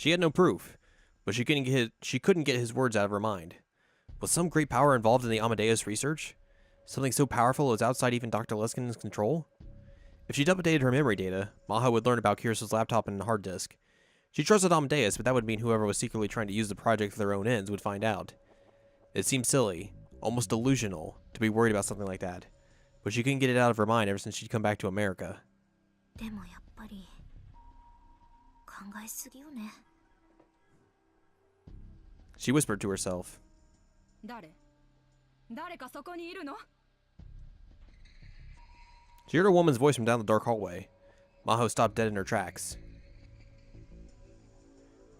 She had no proof, but she couldn't get his words out of her mind. Was some great power involved in the Amadeus research? Something so powerful it was outside even Dr. Luskin's control? If she'd updated her memory data, Maha would learn about Kirsa's laptop and hard disk. She trusted Amadeus, but that would mean whoever was secretly trying to use the project for their own ends would find out. It seemed silly, almost delusional, to be worried about something like that, but she couldn't get it out of her mind ever since she'd come back to America. She whispered to herself. She heard a woman's voice from down the dark hallway. Maho stopped dead in her tracks.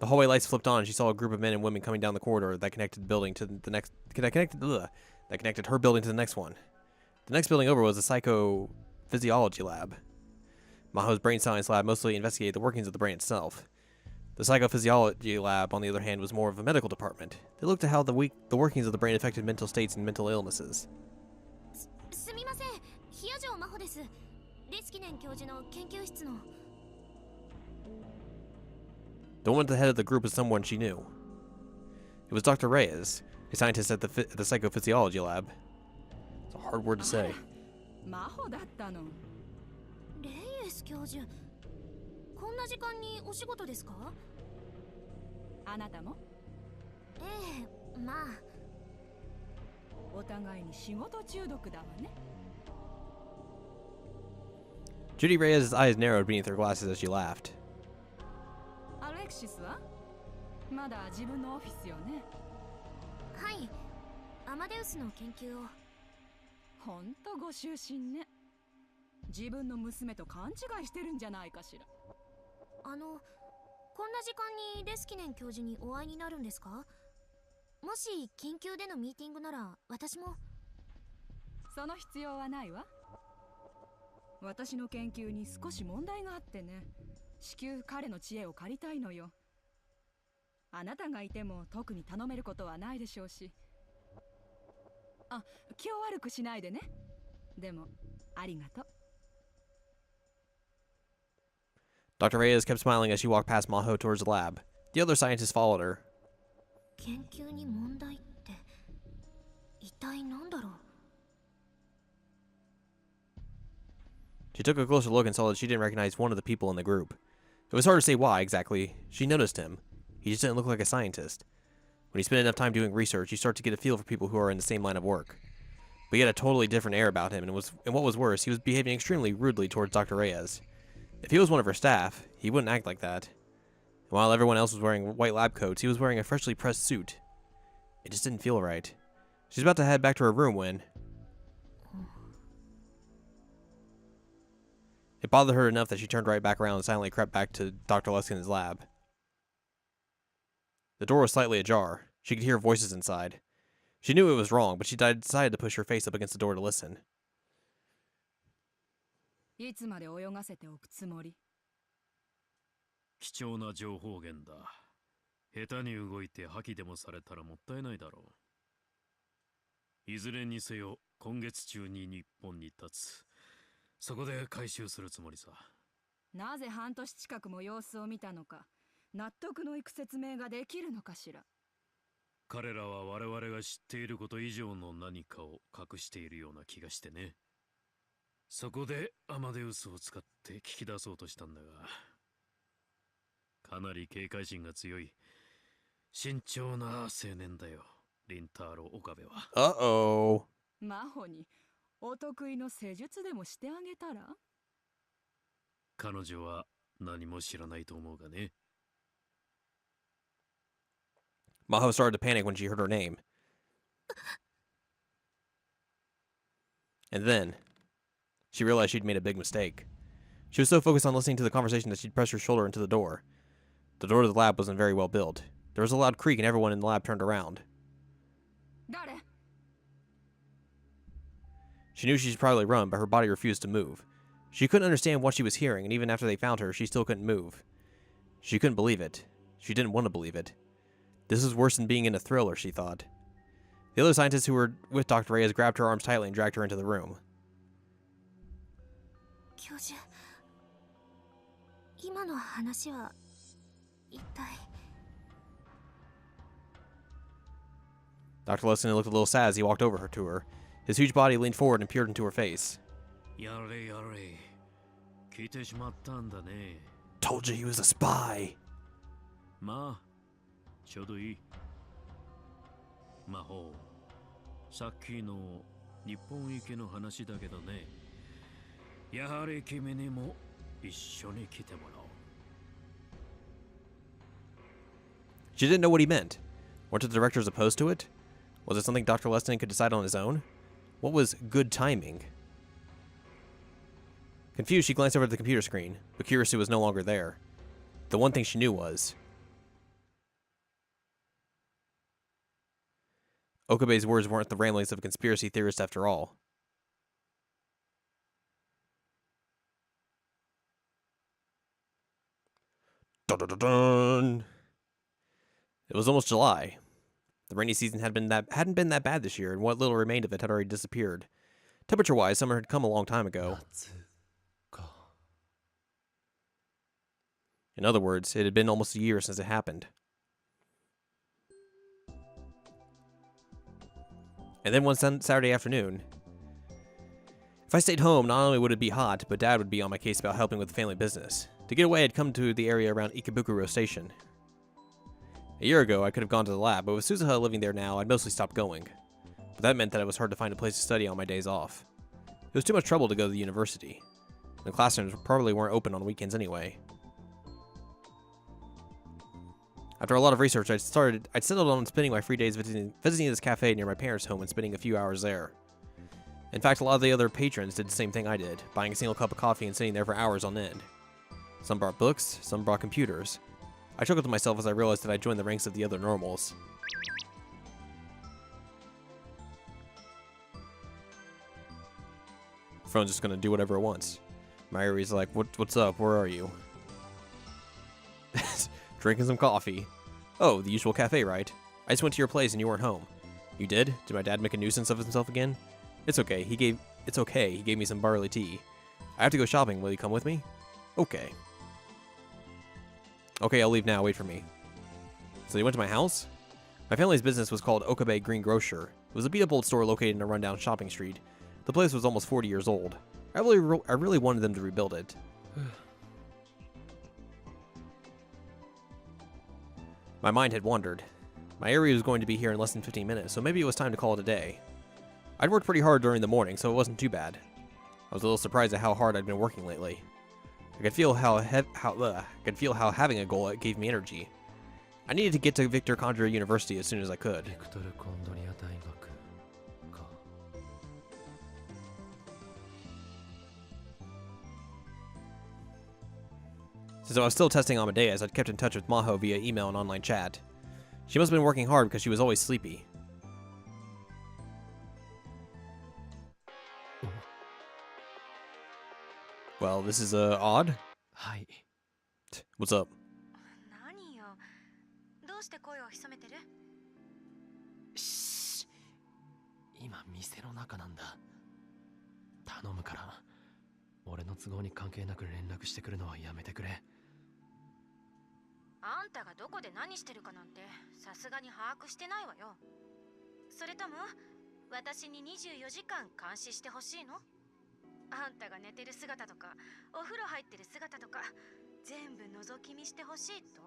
The hallway lights flipped on and she saw a group of men and women coming down the corridor that connected her building to the next one. The next building over was a psychophysiology lab. Maho's brain science lab mostly investigated the workings of the brain itself. The psychophysiology lab, on the other hand, was more of a medical department. They looked at how the workings of the brain affected mental states and mental illnesses. The woman at the head of the group was someone she knew. It was Dr. Reyes, a scientist at the psychophysiology lab. It's a hard word to say. Judy Reyes' eyes narrowed beneath her glasses as she laughed. Dr. Reyes kept smiling as she walked past Maho towards the lab. The other scientists followed her. She took a closer look and saw that she didn't recognize one of the people in the group. It was hard to say why, exactly. She noticed him. He just didn't look like a scientist. When you spend enough time doing research, you start to get a feel for people who are in the same line of work. But he had a totally different air about him, and what was worse, he was behaving extremely rudely towards Dr. Reyes. If he was one of her staff, he wouldn't act like that. And while everyone else was wearing white lab coats, he was wearing a freshly pressed suit. It just didn't feel right. She was about to head back to her room when... It bothered her enough that she turned right back around and silently crept back to Dr. Luskin's lab. The door was slightly ajar. She could hear voices inside. She knew it was wrong, but she decided to push her face up against the door to listen. Uh-oh. Maho started to panic when she heard her name. And then, she realized she'd made a big mistake. She was so focused on listening to the conversation that she'd pressed her shoulder into the door. The door to the lab wasn't very well built. There was a loud creak and everyone in the lab turned around. She knew she should probably run, but her body refused to move. She couldn't understand what she was hearing, and even after they found her, she still couldn't move. She couldn't believe it. She didn't want to believe it. This is worse than being in a thriller, she thought. The other scientists who were with Dr. Reyes grabbed her arms tightly and dragged her into the room. Dr. Lessing looked a little sad as he walked over to her. His huge body leaned forward and peered into her face. Told you he was a spy. Ma, ちょうどいい。魔法、さっきの日本行きの話だけどね。やはり君にも一緒に来てもらおう。She didn't know what he meant. Weren't the directors opposed to it? Was it something Dr. Leston could decide on his own? What was good timing? Confused, she glanced over at the computer screen, but curiosity was no longer there. The one thing she knew was Okabe's words weren't the ramblings of a conspiracy theorist after all. Dun, dun, dun, dun. It was almost July. The rainy season hadn't been that bad this year, and what little remained of it had already disappeared. Temperature-wise, summer had come a long time ago. In other words, it had been almost a year since it happened. And then one Saturday afternoon, if I stayed home, not only would it be hot, but Dad would be on my case about helping with the family business. To get away, I'd come to the area around Ikebukuro Station. A year ago, I could have gone to the lab, but with Suzuha living there now, I'd mostly stopped going. But that meant that it was hard to find a place to study on my days off. It was too much trouble to go to the university. The classrooms probably weren't open on weekends anyway. After a lot of research, I'd settled on spending my free days visiting this cafe near my parents' home and spending a few hours there. In fact, a lot of the other patrons did the same thing I did, buying a single cup of coffee and sitting there for hours on end. Some brought books, some brought computers. I chuckled to myself as I realized that I joined the ranks of the other normals. The phone's just gonna do whatever it wants. Mayuri's like, what's up? Where are you? Drinking some coffee. Oh, the usual cafe, right? I just went to your place and you weren't home. You did? Did my dad make a nuisance of himself again? It's okay. He gave me some barley tea. I have to go shopping. Will you come with me? Okay. Okay, I'll leave now. Wait for me. So you went to my house? My family's business was called Okabe Green Grocer. It was a beat-up-old store located in a rundown shopping street. The place was almost 40 years old. I really wanted them to rebuild it. My mind had wandered. My area was going to be here in less than 15 minutes, so maybe it was time to call it a day. I'd worked pretty hard during the morning, so it wasn't too bad. I was a little surprised at how hard I'd been working lately. I could feel how having a goal gave me energy. I needed to get to Victor Kondria University as soon as I could. Since I was still testing Amadeus, I'd kept in touch with Maho via email and online chat. She must have been working hard because she was always sleepy. Well, this is, odd. Hi. What's up? 何よ。どうして声を潜めてる？し今店の中なんだ。頼むから。俺の都合に関係なく連絡してくるのはやめてくれ。あんたがどこで何してるかなんてさすがに把握してないわよ。それとも私に24時間監視してほしいの？あんたが寝てる姿とかお風呂入ってる姿とか全部覗き見してほしいと？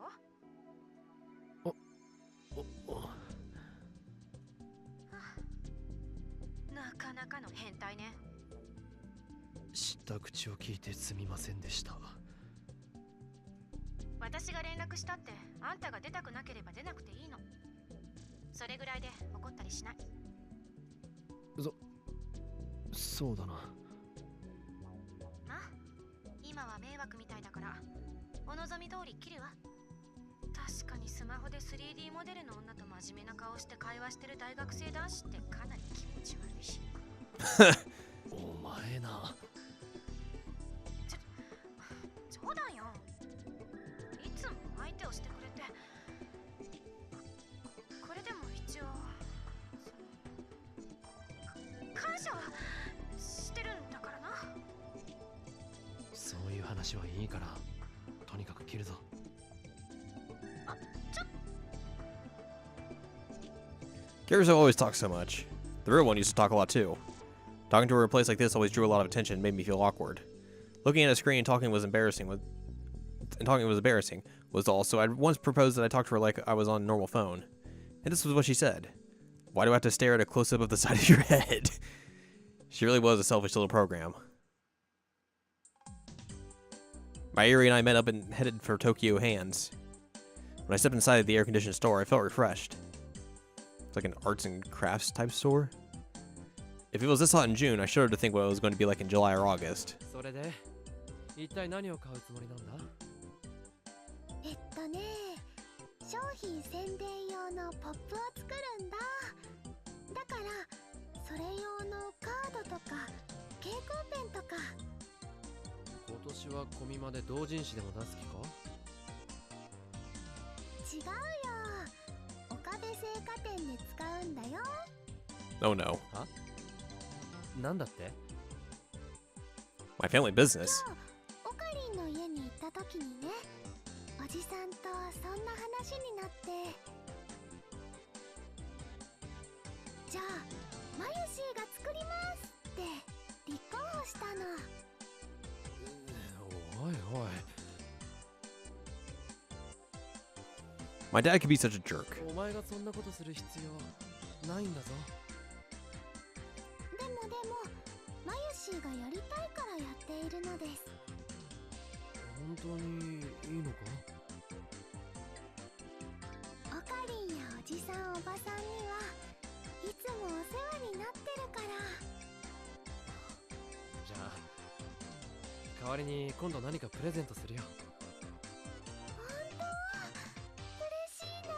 なかなかの変態ね。知った口を聞いてすみませんでした。私が連絡したってあんたが出たくなければ出なくていいの。それぐらいで怒ったりしない。そうだな。あ、今は迷惑みたいだからお望み通り切るわ。確かにスマホで 3D モデルの女と真面目な顔して会話してる大学生男子ってかなり気持ち悪いし。お前な。冗談よ。いつも相手をしてくれて、これでも一応感謝はしてるんだからな。そういう話はいいから、とにかく切るぞ。Kiriso always talks so much. The real one used to talk a lot too. Talking to her in a place like this always drew a lot of attention and made me feel awkward. Looking at a screen and talking was embarrassing. Was all. So I once proposed that I talk to her like I was on a normal phone. And this was what she said. Why do I have to stare at a close-up of the side of your head? She really was a selfish little program. Mayuri and I met up and headed for Tokyo Hands. When I stepped inside the air-conditioned store, I felt refreshed. It's like an arts and crafts type store. If it was this hot in June, I shuddered to think what it was going to be like in July or August. それで一体何を買うつもりなんだ？商品宣伝用のポップを作るんだ。だからそれ用のカードとか蛍光ペンとか。今年はコミマで同人誌でも出す気か？違うよ。岡部製菓店で使うんだよ。Oh no. は？なんだって？ My family business. オカリンの家に行った時にね、おじさんとそんな話になって。じゃあマユシーが作りますって立候補したの。おいおい。 My dad could be such a jerk. お前がそんなことする必要ないんだぞ。でもマユシーがやりたいからやっているのです。本当にいいのか？オカリンやおじさんおばさんにはいつもお世話になってるから。じゃあ代わりに今度何かプレゼントするよ。本当？嬉しいな。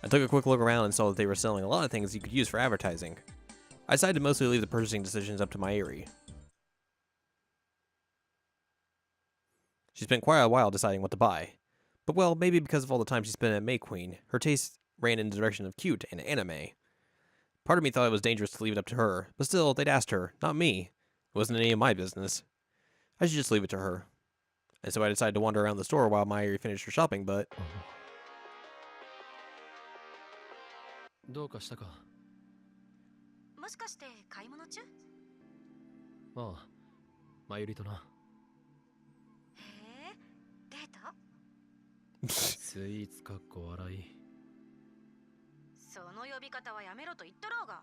I took a quick look around and saw that they were selling a lot of things you could use for advertising. I decided to mostly leave the purchasing decisions up to Mayuri. She spent quite a while deciding what to buy. But well, maybe because of all the time she spent at May Queen, her taste ran in the direction of cute and anime. Part of me thought it was dangerous to leave it up to her, but still, they'd asked her, not me. It wasn't any of my business. I should just leave it to her. And so I decided to wander around the store while Mayuri finished her shopping, but... どうかしたか？もしかして買い物中？ああ、マユリとな。へえ、データ？スイーツかっこ笑い。その呼び方はやめろと言ったろうが。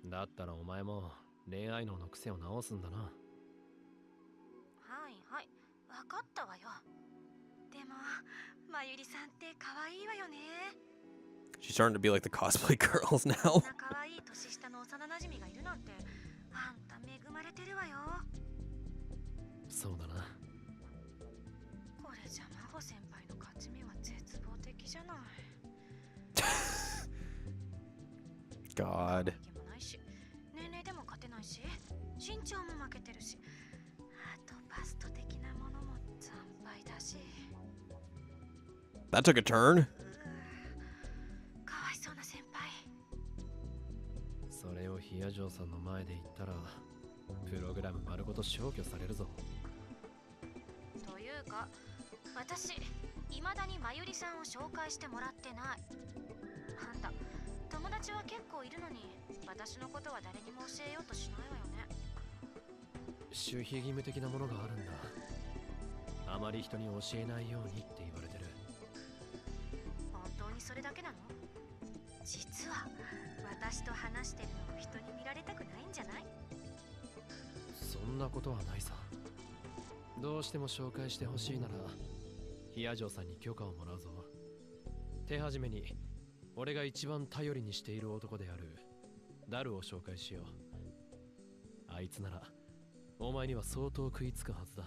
だったらお前も恋愛脳の癖を直すんだな。はいはい、わかったわよ。でも、まゆりさんって可愛いわよね。 She's starting to be like the cosplay girls now. そんな可愛い年下の幼馴染がいるなんて、あんた恵まれてるわよ。そうだな。これじゃ真帆先輩の勝ち目は絶望的じゃない。God. 気もないし、年齢でも勝てないし、身長も負けてるし、あとバスト的なものも惨敗だし。 That took a turn. かわいそうな先輩。それをヒヤジョーさんの前で言ったらプログラム丸ごと消去されるぞ。というか、私、未だにまゆりさんを紹介してもらってない。あんた、友達は結構いるのに、私のことは誰にも教えようとしないわよね。守秘義務的なものがあるんだ。あまり人に教えないようにって言われてる。本当にそれだけなの？実は私と話してるのを人に見られたくないんじゃない？そんなことはないさ。どうしても紹介してほしいならヒヤジョーさんに許可をもらうぞ。手始めに俺が一番頼りにしている男であるダルを紹介しよう。あいつならお前には相当食いつくはずだ。